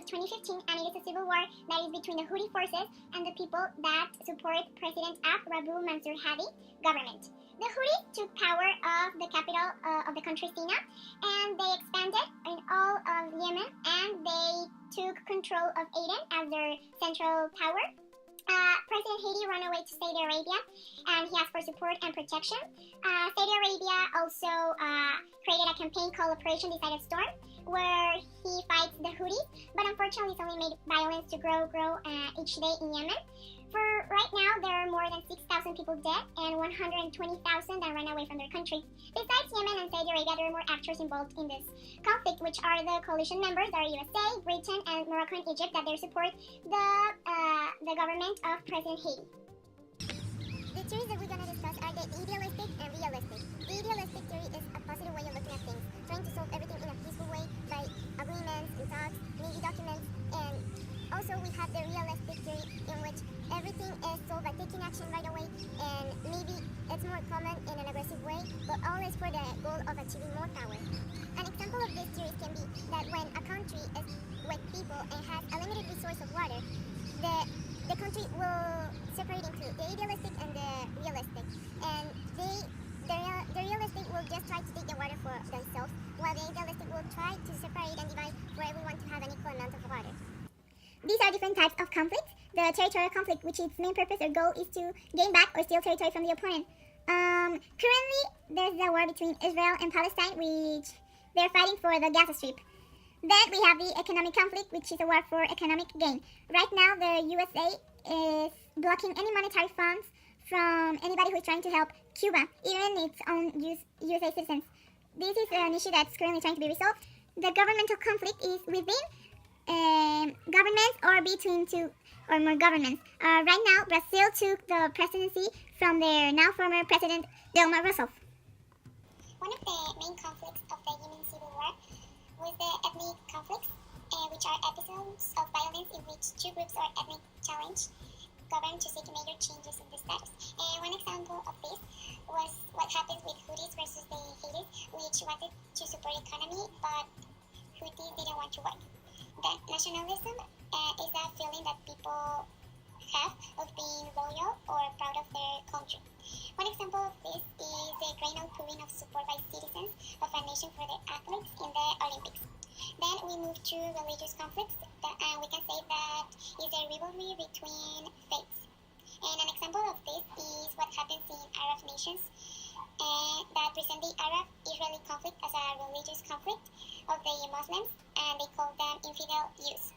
of 2015, and it is a civil war that is between the Houthi forces and the people that support President Rabu Mansur Hadi government. The Houthis took power of the capital of the country, Sina, and they expanded in all of Yemen, and they took control of Aden as their central power. President Hadi ran away to Saudi Arabia, and he asked for support and protection. Saudi Arabia also created a campaign called Operation Decided Storm, where he fights the Houthis, but unfortunately it's only made violence to grow each day in Yemen. For right now, there are more than 6,000 people dead and 120,000 that ran away from their country. Besides Yemen and Saudi Arabia, there are more actors involved in this conflict, which are the coalition members that are USA, Britain, and Morocco and Egypt that they support the government of President Hadi. The theories that we're going to discuss are the idealistic and realistic. The idealistic theory is a positive way of looking at things, trying to solve everything in a peaceful way by agreements and talks, maybe documents, and also we have the realistic theory in which everything is solved by taking action right away, and maybe it's more common in an aggressive way, but always for the goal of achieving more power. An example of this theory can be that when a country is with people and has a limited resource of water, the country will separate into the idealistic and the realistic, and the realistic will just try to take the water for themselves, while the idealistic will try to separate and divide for everyone to have an equal amount of water. These are different types of conflicts. The territorial conflict, which its main purpose or goal is to gain back or steal territory from the opponent. Currently, there's a war between Israel and Palestine, which they're fighting for the Gaza Strip. Then we have the economic conflict, which is a war for economic gain. Right now, the USA is blocking any monetary funds from anybody who is trying to help Cuba, even its own USA citizens. This is an issue that's currently trying to be resolved. The governmental conflict is within governments or between two or more governments. Right now, Brazil took the presidency from their now former president, Dilma Rousseff. One of the main conflicts of the Yemen Civil War was the ethnic conflicts, which are episodes of violence in which two groups or ethnic challenge govern to seek major changes in the status. And one example of this was what happened with Houthis versus the Houthis, which wanted to support economy, but Houthis didn't want to work. That nationalism is a feeling that people have of being loyal or proud of their country. One example of this is the great outpouring of support by citizens of a nation for their athletes in the Olympics. Then we move to religious conflicts, and we can say that is a rivalry between faiths. And an example of this is what happens in Arab nations that present the Arab-Israeli conflict as a religious conflict of the Muslims, and they call them infidel Jews.